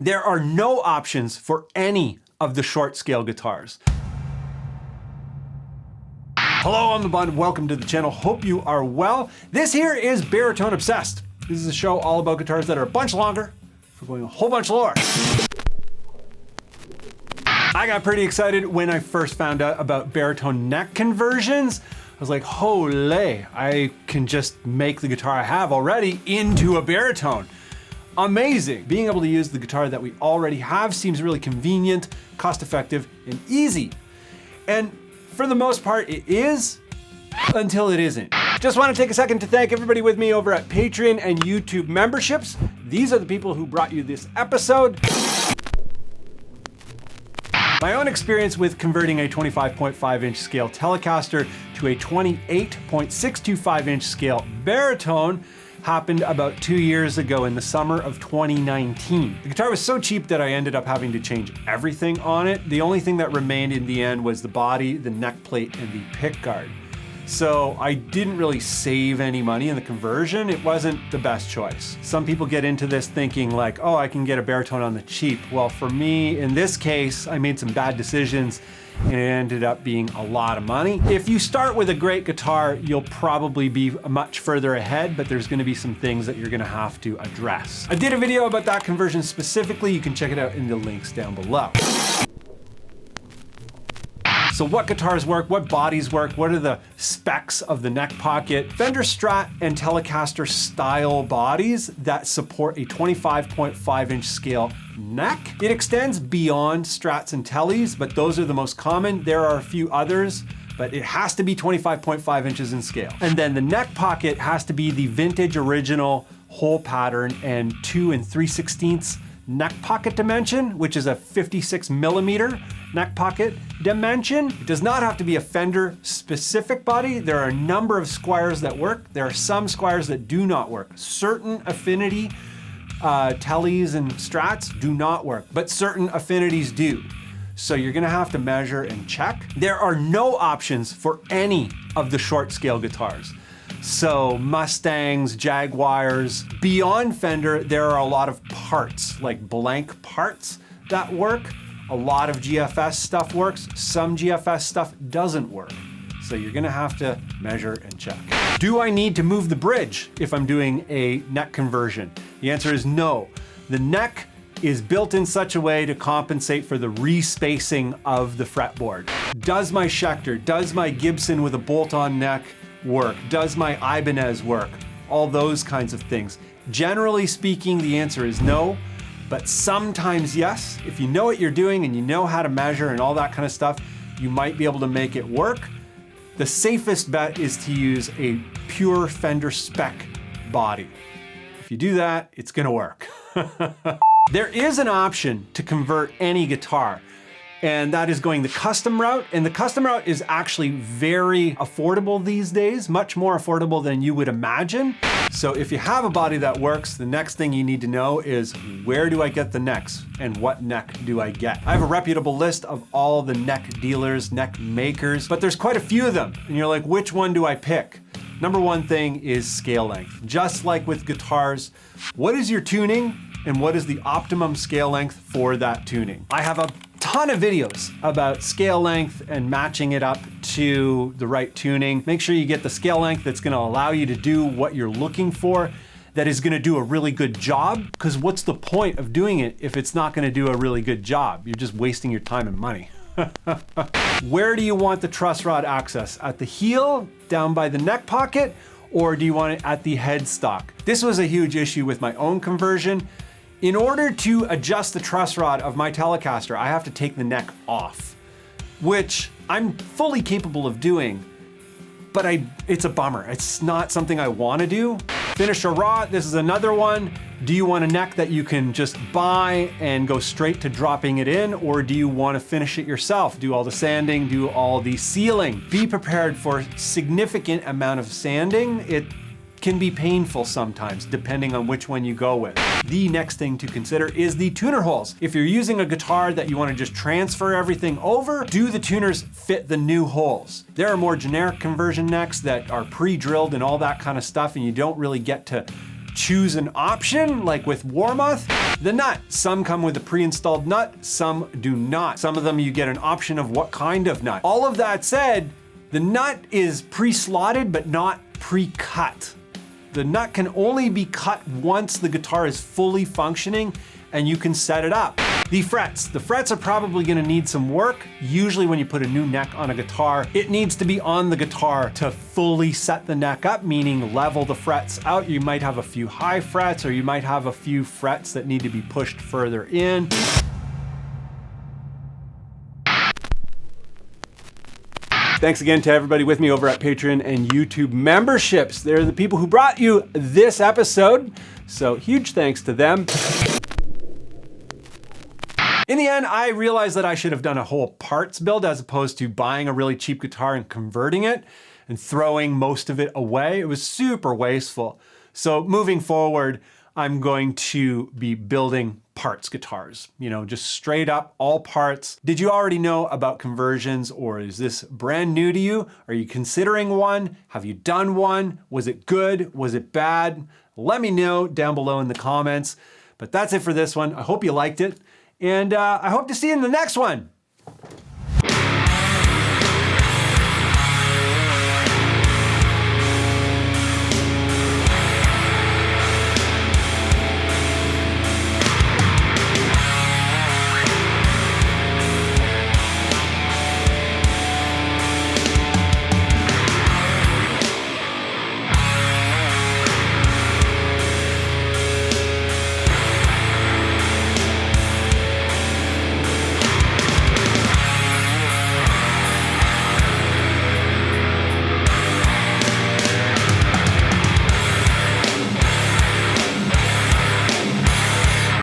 There are no options for any of the short scale guitars. Hello, I'm the Bunn. Welcome to the channel. Hope you are well. This here is Baritone Obsessed. This is a show all about guitars that are a bunch longer for going a whole bunch lower. I got pretty excited when I first found out about baritone neck conversions. I was like, holy, I can just make the guitar I have already into a baritone. Amazing. Being able to use the guitar that we already have seems really convenient, cost-effective, and easy. And for the most part, it is, until it isn't. Just want to take a second to thank everybody with me over at Patreon and YouTube memberships. These are the people who brought you this episode. My own experience with converting a 25.5 inch scale Telecaster to a 28.625 inch scale baritone happened about 2 years ago in the summer of 2019. The guitar was so cheap that I ended up having to change everything on it. The only thing that remained in the end was the body, the neck plate, and the pickguard. So I didn't really save any money in the conversion. It wasn't the best choice. Some people get into this thinking like, oh, I can get a baritone on the cheap. Well, for me, in this case, I made some bad decisions and it ended up being a lot of money. If you start with a great guitar, you'll probably be much further ahead, but there's gonna be some things that you're gonna have to address. I did a video about that conversion specifically. You can check it out in the links down below. So what guitars work, what bodies work, what are the specs of the neck pocket? Fender Strat and Telecaster style bodies that support a 25.5 inch scale neck. It extends beyond Strats and Teles, but those are the most common. There are a few others, but it has to be 25.5 inches in scale. And then the neck pocket has to be the vintage original hole pattern and 2 3/16 neck pocket dimension, which is a 56 millimeter neck pocket dimension. It does not have to be a Fender specific body. There are a number of Squires that work. There are some Squires that do not work. Certain affinity Teles and Strats do not work, but certain affinities do. So you're gonna have to measure and check. There are no options for any of the short scale guitars. So Mustangs, Jaguars, beyond Fender, there are a lot of parts, like blank parts that work. A lot of GFS stuff works. Some GFS stuff doesn't work. So you're gonna have to measure and check. Do I need to move the bridge if I'm doing a neck conversion? The answer is no. The neck is built in such a way to compensate for the respacing of the fretboard. Does my Schecter, does my Gibson with a bolt-on neck work? Does my Ibanez work? All those kinds of things. Generally speaking, the answer is no, but sometimes yes. If you know what you're doing and you know how to measure and all that kind of stuff, you might be able to make it work. The safest bet is to use a pure Fender spec body. If you do that, it's gonna work. There is an option to convert any guitar, and that is going the custom route. And the custom route is actually very affordable these days, much more affordable than you would imagine. So if you have a body that works, the next thing you need to know is, where do I get the necks and what neck do I get? I have a reputable list of all the neck dealers, neck makers, but there's quite a few of them. And you're like, which one do I pick? Number one thing is scale length. Just like with guitars, what is your tuning and what is the optimum scale length for that tuning? I have a ton of videos about scale length and matching it up to the right tuning. Make sure you get the scale length that's gonna allow you to do what you're looking for, that is gonna do a really good job, because what's the point of doing it if it's not gonna do a really good job? You're just wasting your time and money. Where do you want the truss rod access? At the heel, down by the neck pocket, or do you want it at the headstock? This was a huge issue with my own conversion. In order to adjust the truss rod of my Telecaster, I have to take the neck off, which I'm fully capable of doing, but it's a bummer. It's not something I wanna do. Finisher rod, this is another one. Do you want a neck that you can just buy and go straight to dropping it in, or do you wanna finish it yourself? Do all the sanding, do all the sealing. Be prepared for significant amount of sanding. It can be painful sometimes, depending on which one you go with. The next thing to consider is the tuner holes. If you're using a guitar that you want to just transfer everything over, do the tuners fit the new holes? There are more generic conversion necks that are pre-drilled and all that kind of stuff, and you don't really get to choose an option, like with Warmoth. The nut, some come with a pre-installed nut, some do not. Some of them you get an option of what kind of nut. All of that said, the nut is pre-slotted but not pre-cut. The nut can only be cut once the guitar is fully functioning and you can set it up. The frets are probably gonna need some work. Usually when you put a new neck on a guitar, it needs to be on the guitar to fully set the neck up, meaning level the frets out. You might have a few high frets or you might have a few frets that need to be pushed further in. Thanks again to everybody with me over at Patreon and YouTube memberships. They're the people who brought you this episode, so huge thanks to them. In the end, I realized that I should have done a whole parts build as opposed to buying a really cheap guitar and converting it and throwing most of it away. It was super wasteful. So moving forward, I'm going to be building parts guitars, just straight up all parts. Did you already know about conversions, or is this brand new to you? Are you considering one? Have you done one? Was it good? Was it bad? Let me know down below in the comments. But that's it for this one. I hope you liked it, and I hope to see you in the next one.